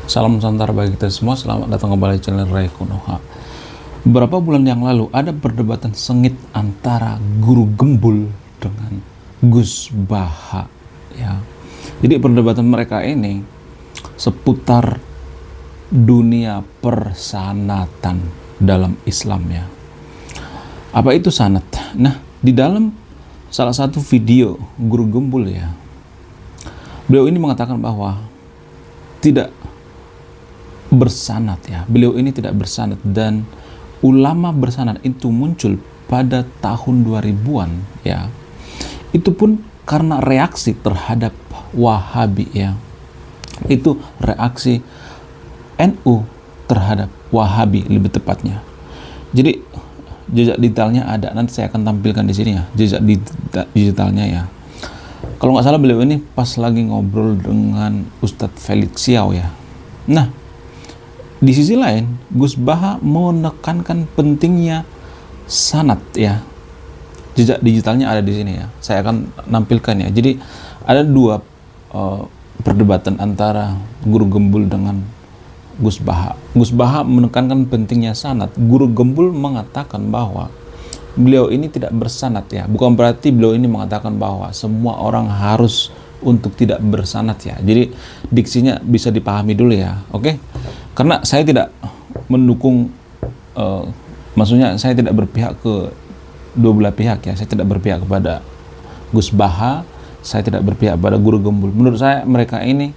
Salam Nusantara bagi kita semua, selamat datang kembali di channel Ray Konoha. Beberapa bulan yang lalu ada perdebatan sengit antara Guru Gembul dengan Gus Baha. Ya. Jadi perdebatan mereka ini seputar dunia persanatan dalam Islam ya. Apa itu sanat? Nah, di dalam salah satu video Guru Gembul ya, beliau ini mengatakan bahwa tidak bersanad ya. Beliau ini tidak bersanad, dan ulama bersanad itu muncul pada tahun 2000-an ya. Itu pun karena reaksi terhadap Wahabi ya. Itu reaksi NU terhadap Wahabi lebih tepatnya. Jadi jejak detailnya ada, nanti saya akan tampilkan di sini ya, jejak digitalnya ya. Kalau nggak salah beliau ini pas lagi ngobrol dengan Ustadz Felix Xiao ya. Nah, di sisi lain, Gus Baha menekankan pentingnya sanad ya. Jejak digitalnya ada di sini ya. Saya akan nampilkan ya. Jadi ada dua perdebatan antara Guru Gembul dengan Gus Baha. Gus Baha menekankan pentingnya sanad. Guru Gembul mengatakan bahwa beliau ini tidak bersanad ya. Bukan berarti beliau ini mengatakan bahwa semua orang harus untuk tidak bersanad ya. Jadi diksinya bisa dipahami dulu ya. Oke? Karena saya tidak mendukung, maksudnya saya tidak berpihak ke dua belah pihak ya. Saya tidak berpihak kepada Gus Baha, saya tidak berpihak pada Guru Gembul. Menurut saya mereka ini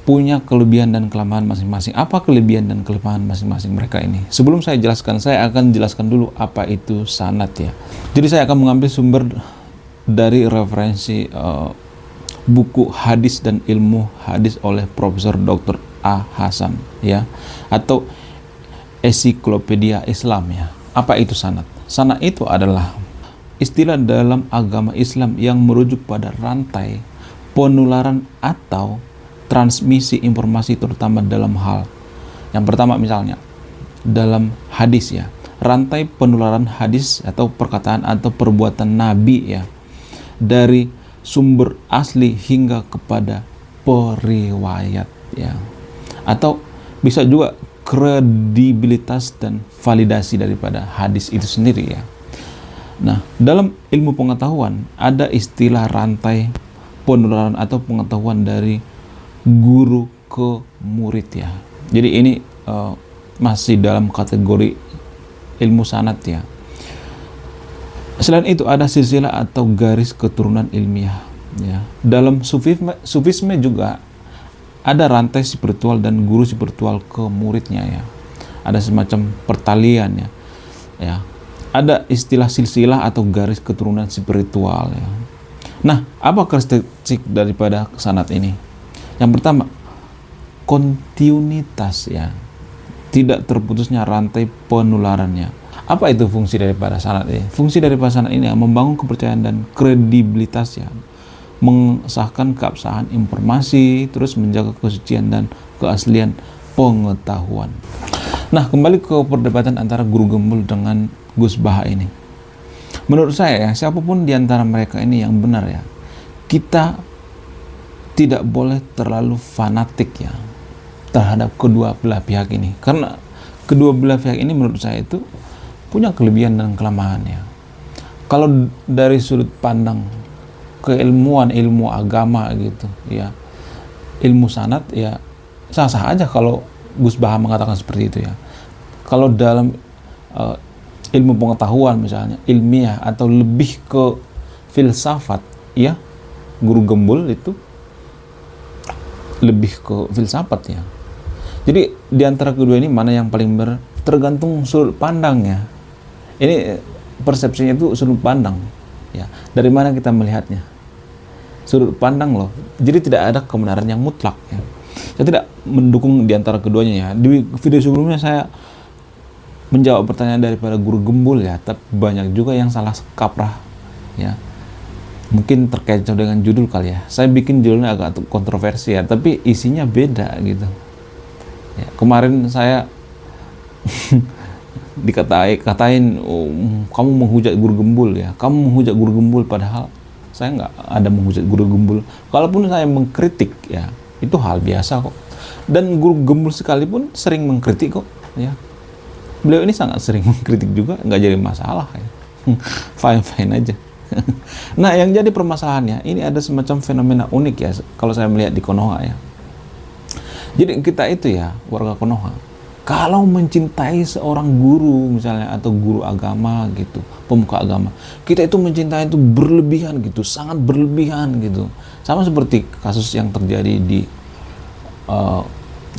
punya kelebihan dan kelemahan masing-masing. Apa kelebihan dan kelemahan masing-masing mereka ini? Sebelum saya jelaskan, saya akan jelaskan dulu apa itu sanad ya. Jadi saya akan mengambil sumber dari referensi buku Hadis dan Ilmu Hadis oleh Profesor Dr. A. Hasan ya, atau Ensiklopedia Islam ya. Apa itu sanad? Sanad itu adalah istilah dalam agama Islam yang merujuk pada rantai penularan atau transmisi informasi, terutama dalam hal yang pertama, misalnya dalam hadis ya, rantai penularan hadis atau perkataan atau perbuatan Nabi ya, dari sumber asli hingga kepada periwayat ya, atau bisa juga kredibilitas dan validasi daripada hadis itu sendiri ya. Nah, dalam ilmu pengetahuan ada istilah rantai penularan atau pengetahuan dari guru ke murid ya. Jadi ini masih dalam kategori ilmu sanad ya. Selain itu ada silsilah atau garis keturunan ilmiah ya. Dalam sufisme juga ada rantai spiritual dan guru spiritual ke muridnya ya. Ada semacam pertalian ya. Ya. Ada istilah silsilah atau garis keturunan spiritual ya. Nah, apa karakteristik daripada sanad ini? Yang pertama, kontinuitas ya. Tidak terputusnya rantai penularannya. Apa itu fungsi daripada sanad ini? Fungsi daripada sanad ini membangun kepercayaan dan kredibilitas ya. Mengesahkan keabsahan informasi, terus menjaga kesucian dan keaslian pengetahuan. Nah, kembali ke perdebatan antara Guru Gembul dengan Gus Baha ini. Menurut saya ya, siapapun di antara mereka ini yang benar ya, kita tidak boleh terlalu fanatik ya terhadap kedua belah pihak ini. Karena kedua belah pihak ini menurut saya itu punya kelebihan dan kelemahan ya. Kalau dari sudut pandang keilmuan, ilmu agama gitu ya, ilmu sanad ya, sah-sah aja kalau Gus Baha mengatakan seperti itu ya. Kalau dalam ilmu pengetahuan misalnya ilmiah atau lebih ke filsafat ya, Guru Gembul itu lebih ke filsafat ya. Jadi di antara kedua ini mana yang paling benar tergantung sudut pandangnya. Ini persepsinya itu sudut pandang ya. Dari mana kita melihatnya? Sudut pandang loh. Jadi tidak ada kebenaran yang mutlak ya. Saya tidak mendukung di antara keduanya ya. Di video sebelumnya saya menjawab pertanyaan daripada Guru Gembul ya, tapi banyak juga yang salah kaprah ya. Mungkin terkecoh dengan judul kali ya. Saya bikin judulnya agak kontroversi ya, tapi isinya beda gitu. Ya, kemarin saya dikatain oh, kamu menghujat Guru Gembul ya. Kamu menghujat Guru Gembul, padahal saya nggak ada menghujat Guru Gembul. Kalaupun saya mengkritik ya, itu hal biasa kok. Dan guru gembul sekalipun sering mengkritik kok, ya. Beliau ini sangat sering mengkritik juga, nggak jadi masalah, ya. Fine-fine aja. Nah, yang jadi permasalahannya, ini ada semacam fenomena unik ya, kalau saya melihat di Konoha ya. Jadi kita itu ya, warga Konoha, kalau mencintai seorang guru misalnya, atau guru agama gitu, pemuka agama, kita itu mencintai itu berlebihan gitu, sangat berlebihan gitu. Sama seperti kasus yang terjadi di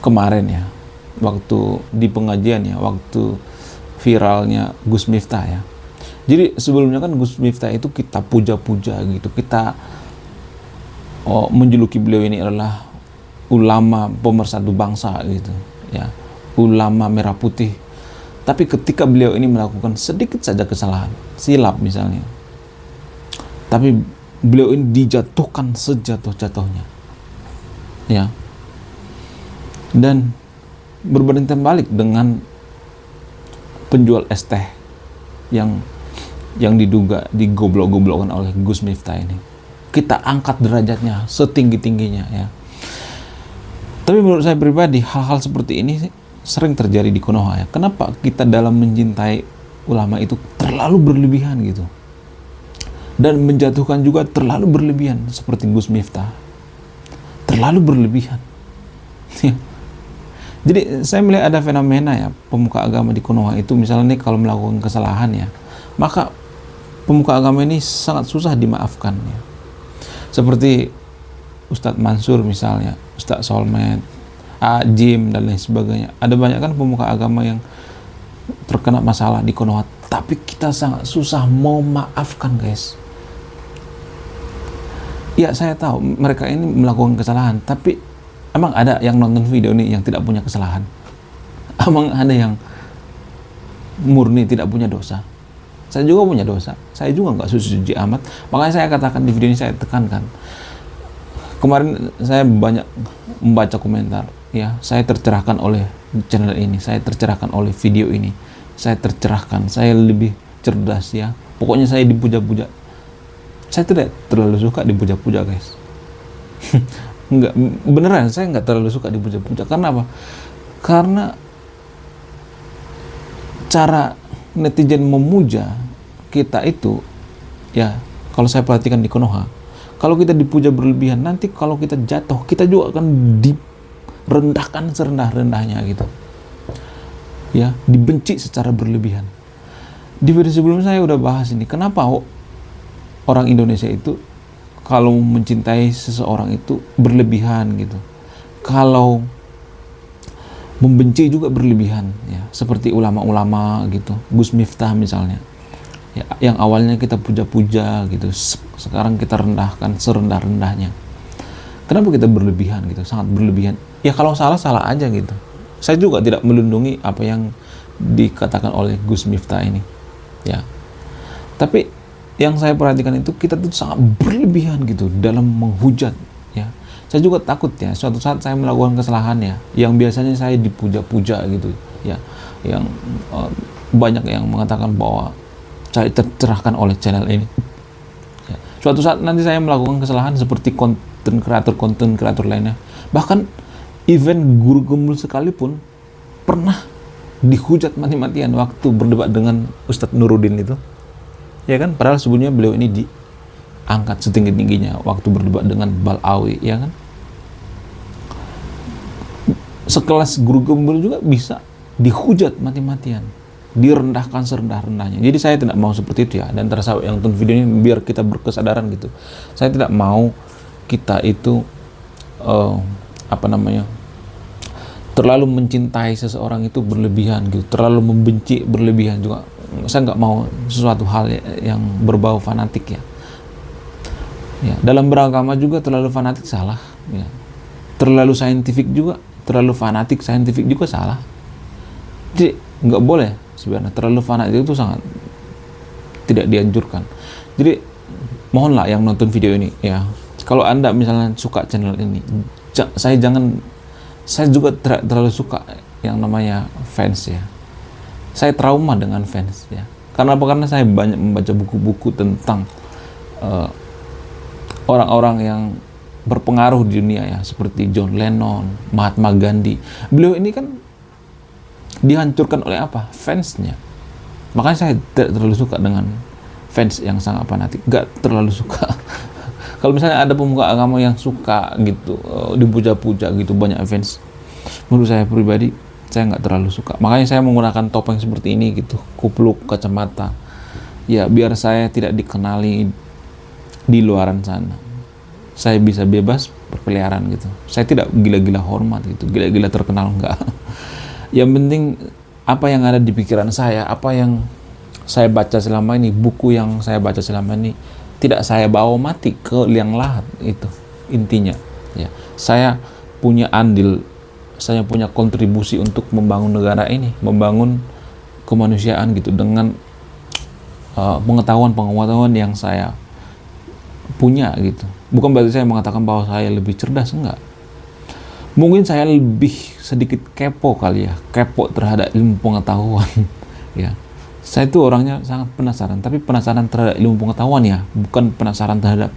kemarin ya, waktu di pengajian ya, waktu viralnya Gus Miftah ya. Jadi sebelumnya kan Gus Miftah itu kita puja-puja gitu, kita menjuluki beliau ini adalah ulama pemersatu bangsa gitu ya, ulama merah putih. Tapi ketika beliau ini melakukan sedikit saja kesalahan, silap misalnya, tapi beliau ini dijatuhkan sejatuh-jatuhnya ya, dan berbanding terbalik dengan penjual es teh yang diduga digoblok-goblokkan oleh Gus Miftah ini. Kita angkat derajatnya setinggi-tingginya ya. Tapi menurut saya pribadi, hal-hal seperti ini sering terjadi di Konoha ya. Kenapa kita dalam mencintai ulama itu terlalu berlebihan gitu, dan menjatuhkan juga terlalu berlebihan seperti Gus Miftah, terlalu berlebihan. Jadi saya melihat ada fenomena ya, pemuka agama di Konoha itu misalnya nih, kalau melakukan kesalahan ya, maka pemuka agama ini sangat susah dimaafkan ya. Seperti Ustadz Mansur misalnya, Ustadz Solmed, Jim dan lain sebagainya. Ada banyak kan pemuka agama yang terkena masalah di Konoha, tapi kita sangat susah mau maafkan, guys. Ya, saya tahu mereka ini melakukan kesalahan, tapi emang ada yang nonton video ini yang tidak punya kesalahan? Emang ada yang murni tidak punya dosa? Saya juga punya dosa, saya juga nggak suci-suci amat. Makanya saya katakan di video ini, saya tekankan, kemarin saya banyak membaca komentar ya, saya tercerahkan oleh channel ini, saya tercerahkan oleh video ini, saya tercerahkan, saya lebih cerdas ya, pokoknya saya dipuja-puja. Saya tidak terlalu suka dipuja-puja, guys. Enggak, beneran saya nggak terlalu suka dipuja-puja. Karena apa? Karena cara netizen memuja kita itu ya, kalau saya perhatikan di Konoha, kalau kita dipuja berlebihan, nanti kalau kita jatuh, kita juga akan direndahkan serendah-rendahnya gitu ya, dibenci secara berlebihan. Di video sebelumnya saya udah bahas ini, kenapa orang Indonesia itu kalau mencintai seseorang itu berlebihan gitu, kalau membenci juga berlebihan ya, seperti ulama-ulama gitu, Gus Miftah misalnya ya, yang awalnya kita puja-puja gitu, sekarang kita rendahkan serendah-rendahnya. Kenapa kita berlebihan gitu, sangat berlebihan ya. Kalau salah aja gitu. Saya juga tidak melindungi apa yang dikatakan oleh Gus Miftah ini ya, tapi yang saya perhatikan itu kita tuh sangat berlebihan gitu dalam menghujat ya. Saya juga takut ya, suatu saat saya melakukan kesalahan ya, yang biasanya saya dipuja-puja gitu ya, yang banyak yang mengatakan bahwa saya tercerahkan oleh channel ini ya. Suatu saat nanti saya melakukan kesalahan seperti konten kreator lainnya, bahkan event guru gembul sekalipun pernah dihujat mati-matian waktu berdebat dengan Ustadz Nuruddin itu ya kan, padahal sebelumnya beliau ini diangkat setinggi-tingginya waktu berdebat dengan Balawi ya kan. Sekelas guru gembul juga bisa dihujat mati-matian, direndahkan serendah-rendahnya. Jadi saya tidak mau seperti itu ya, dan tersahabat yang nonton video ini, biar kita berkesadaran gitu. Saya tidak mau kita itu terlalu mencintai seseorang itu berlebihan gitu, terlalu membenci berlebihan juga. Saya nggak mau sesuatu hal yang berbau fanatik ya. Ya, dalam beragama juga terlalu fanatik salah ya. Terlalu saintifik juga, terlalu fanatik saintifik juga salah. Jadi nggak boleh sebenarnya, terlalu fanatik itu sangat tidak dianjurkan. Jadi mohonlah yang nonton video ini ya, kalau Anda misalnya suka channel ini, saya juga terlalu suka yang namanya fans ya. Saya trauma dengan fans ya. Karena apa? Karena saya banyak membaca buku-buku tentang orang-orang yang berpengaruh di dunia ya, seperti John Lennon, Mahatma Gandhi. Beliau ini kan dihancurkan oleh apa? Fansnya. Makanya saya tidak terlalu suka dengan fans yang sangat fanatik, nggak terlalu suka. Kalau misalnya ada pemuka agama yang suka gitu, dipuja-puja gitu, banyak fans, menurut saya pribadi, saya nggak terlalu suka. Makanya saya menggunakan topeng seperti ini gitu, kupluk, kacamata, ya biar saya tidak dikenali di luaran sana. Saya bisa bebas berkeliaran gitu. Saya tidak gila-gila hormat gitu, gila-gila terkenal, enggak. Yang penting apa yang ada di pikiran saya, apa yang saya baca selama ini, buku yang saya baca selama ini, tidak saya bawa mati ke liang lahat, itu intinya ya. Saya punya andil, saya punya kontribusi untuk membangun negara ini, membangun kemanusiaan gitu, dengan pengetahuan yang saya punya gitu. Bukan berarti saya mengatakan bahwa saya lebih cerdas, enggak. Mungkin saya lebih sedikit kepo kali ya, kepo terhadap ilmu pengetahuan ya. Saya itu orangnya sangat penasaran, tapi penasaran terhadap ilmu pengetahuan ya, bukan penasaran terhadap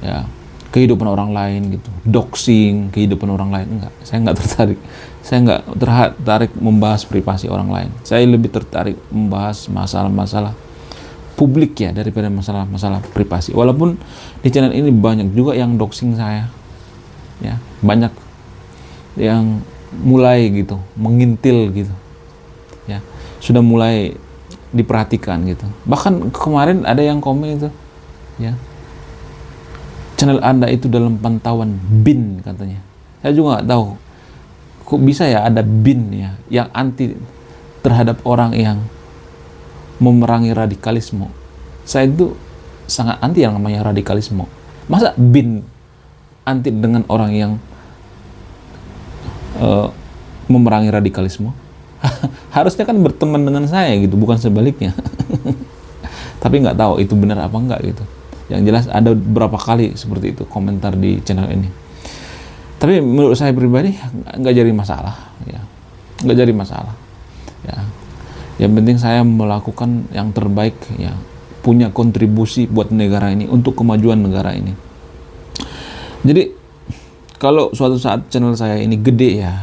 ya kehidupan orang lain gitu, doxing kehidupan orang lain, enggak. Saya enggak tertarik. Saya enggak tertarik membahas privasi orang lain. Saya lebih tertarik membahas masalah-masalah publik ya, daripada masalah-masalah privasi. Walaupun di channel ini banyak juga yang doxing saya ya, banyak yang mulai gitu mengintil gitu ya, sudah mulai diperhatikan gitu. Bahkan kemarin ada yang komen itu ya, channel Anda itu dalam pantauan BIN katanya. Saya juga nggak tahu kok bisa ya ada BIN ya yang anti terhadap orang yang memerangi radikalisme. Saya itu sangat anti yang namanya radikalisme. Masa BIN anti dengan orang yang memerangi radikalisme? Harusnya kan berteman dengan saya gitu, bukan sebaliknya. Tapi nggak tahu itu benar apa enggak gitu. Yang jelas ada beberapa kali seperti itu komentar di channel ini. Tapi menurut saya pribadi nggak jadi masalah ya, nggak jadi masalah ya. Yang penting saya melakukan yang terbaik ya, punya kontribusi buat negara ini, untuk kemajuan negara ini. Jadi kalau suatu saat channel saya ini gede ya,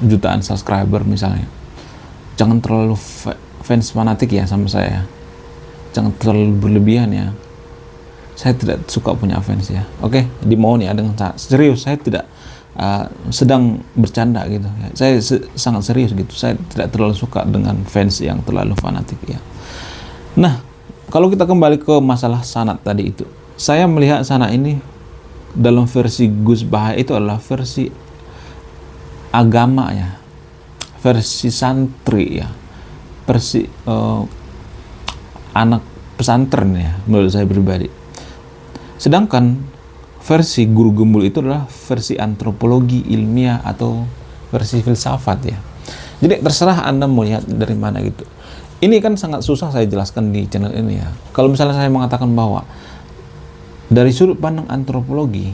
jutaan subscriber misalnya, jangan terlalu fans fanatik ya sama saya, jangan terlalu berlebihan ya. Saya tidak suka punya fans ya, oke, dimohon ya dengan serius. Saya tidak sedang bercanda gitu ya. Saya sangat serius gitu. Saya tidak terlalu suka dengan fans yang terlalu fanatik ya. Nah, kalau kita kembali ke masalah sanad tadi itu, saya melihat sanad ini dalam versi Gus Baha itu adalah versi agama ya, versi santri ya, versi anak pesantren ya, menurut saya pribadi. Sedangkan versi Guru Gembul itu adalah versi antropologi ilmiah atau versi filsafat ya. Jadi terserah Anda mau lihat dari mana gitu. Ini kan sangat susah saya jelaskan di channel ini ya. Kalau misalnya saya mengatakan bahwa dari sudut pandang antropologi,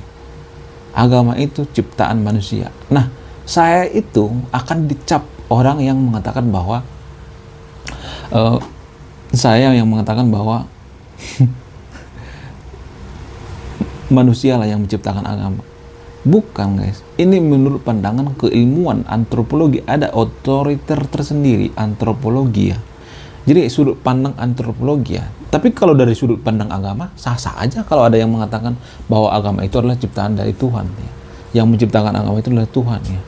agama itu ciptaan manusia. Nah, saya itu akan dicap orang yang mengatakan bahwa saya yang mengatakan bahwa manusia lah yang menciptakan agama. Bukan guys, ini menurut pandangan keilmuan antropologi, ada otoriter tersendiri antropologi ya. Jadi sudut pandang antropologi ya. Tapi kalau dari sudut pandang agama, sah-sah aja kalau ada yang mengatakan bahwa agama itu adalah ciptaan dari Tuhan ya. Yang menciptakan agama itu adalah Tuhan ya.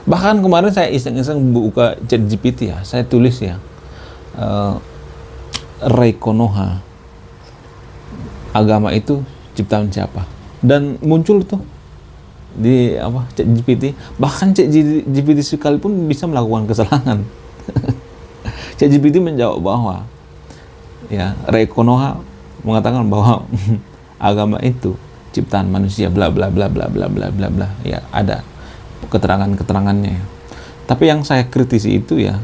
Bahkan kemarin saya iseng-iseng buka ChatGPT ya, saya tulis ya, Ray Konoha, agama itu ciptaan siapa? Dan muncul tuh di apa, ChatGPT. Bahkan ChatGPT sekalipun bisa melakukan kesalahan. ChatGPT menjawab bahwa ya, Ray Konoha mengatakan bahwa agama itu ciptaan manusia, bla bla bla bla bla bla bla bla ya, ada keterangannya ya. Tapi yang saya kritisi itu ya,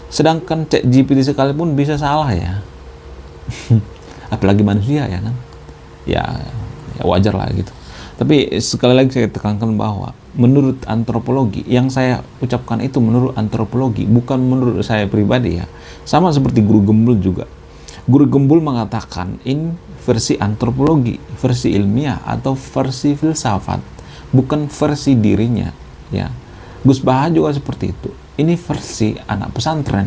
sedangkan ChatGPT sekalipun bisa salah ya. Apalagi manusia ya kan. Ya wajar lah gitu. Tapi sekali lagi saya tekankan bahwa menurut antropologi, yang saya ucapkan itu menurut antropologi, bukan menurut saya pribadi ya. Sama seperti Guru Gembul juga. Guru Gembul mengatakan in versi antropologi, versi ilmiah atau versi filsafat, bukan versi dirinya, ya. Gus Baha juga seperti itu. Ini versi anak pesantren,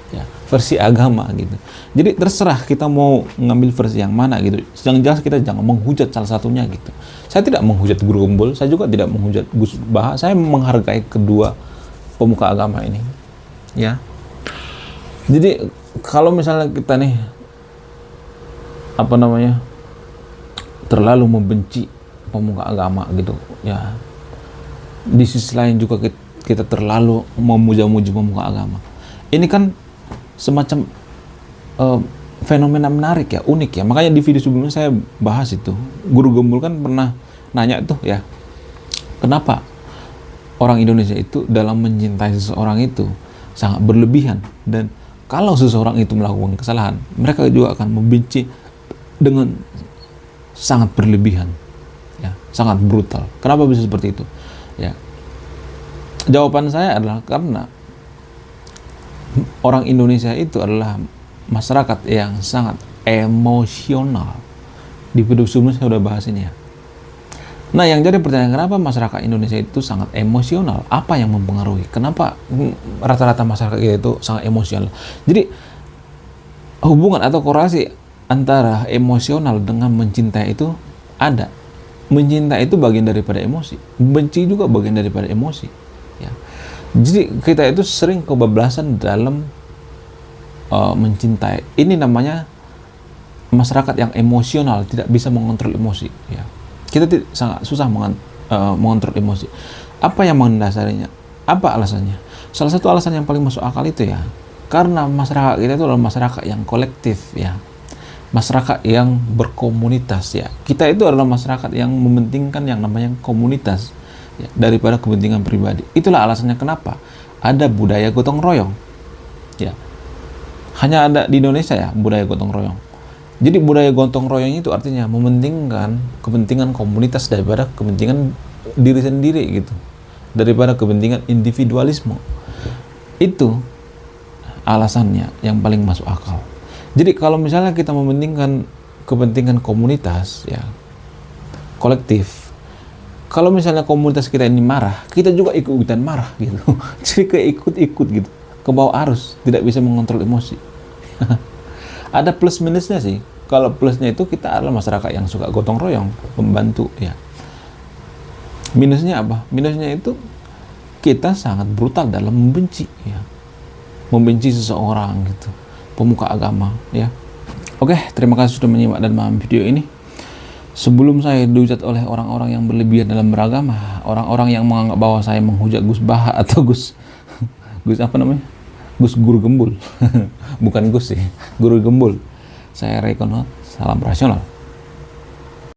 ya, versi agama gitu. Jadi terserah kita mau ngambil versi yang mana gitu. Yang jelas kita jangan menghujat salah satunya gitu. Saya tidak menghujat Guru Gembul, saya juga tidak menghujat Gus Baha. Saya menghargai kedua pemuka agama ini, ya. Jadi kalau misalnya kita nih terlalu membenci pemuka agama gitu, ya, di sisi lain juga kita terlalu memuja-muji pemuka agama. Ini kan semacam fenomena menarik ya, unik ya. Makanya di video sebelumnya saya bahas itu. Guru Gembul kan pernah nanya tuh ya, kenapa orang Indonesia itu dalam mencintai seseorang itu sangat berlebihan, dan kalau seseorang itu melakukan kesalahan, mereka juga akan membenci dengan sangat berlebihan, ya, sangat brutal. Kenapa bisa seperti itu? Ya, jawaban saya adalah karena orang Indonesia itu adalah masyarakat yang sangat emosional. Di video sebelumnya saya sudah bahas ini ya. Nah, yang jadi pertanyaan, kenapa masyarakat Indonesia itu sangat emosional? Apa yang mempengaruhi? Kenapa rata-rata masyarakat kita itu sangat emosional? Jadi hubungan atau korelasi antara emosional dengan mencintai itu ada. Mencintai itu bagian daripada emosi, benci juga bagian daripada emosi, ya. Jadi kita itu sering kebablasan dalam mencintai. Ini namanya masyarakat yang emosional, tidak bisa mengontrol emosi, ya. Kita sangat susah mengontrol emosi. Apa yang mendasarinya? Apa alasannya? Salah satu alasan yang paling masuk akal itu ya, karena masyarakat kita itu adalah masyarakat yang kolektif, ya. Masyarakat yang berkomunitas, ya. Kita itu adalah masyarakat yang mementingkan yang namanya komunitas, ya, daripada kepentingan pribadi. Itulah alasannya kenapa ada budaya gotong royong, ya. Hanya ada di Indonesia ya budaya gotong royong. Jadi budaya gotong royong itu artinya mementingkan kepentingan komunitas daripada kepentingan diri sendiri gitu, daripada kepentingan individualisme. Itu alasannya yang paling masuk akal. Jadi kalau misalnya kita mementingkan kepentingan komunitas, ya, kolektif, kalau misalnya komunitas kita ini marah, kita juga ikut-ikutan marah gitu. Jadi kayak ikut-ikut gitu, ke bawah arus, tidak bisa mengontrol emosi. Ada plus minusnya sih. Kalau plusnya itu kita adalah masyarakat yang suka gotong royong, membantu, ya. Minusnya apa? Minusnya itu kita sangat brutal dalam membenci, ya. Membenci seseorang gitu, pemuka agama, ya. Oke, terima kasih sudah menyimak dan memahami video ini. Sebelum saya dihujat oleh orang-orang yang berlebihan dalam beragama, orang-orang yang menganggap bahwa saya menghujat Gus Baha atau Gus apa namanya? Gus Guru Gembul. Bukan Gus sih, Guru Gembul. Saya Ray Konot, salam rasional.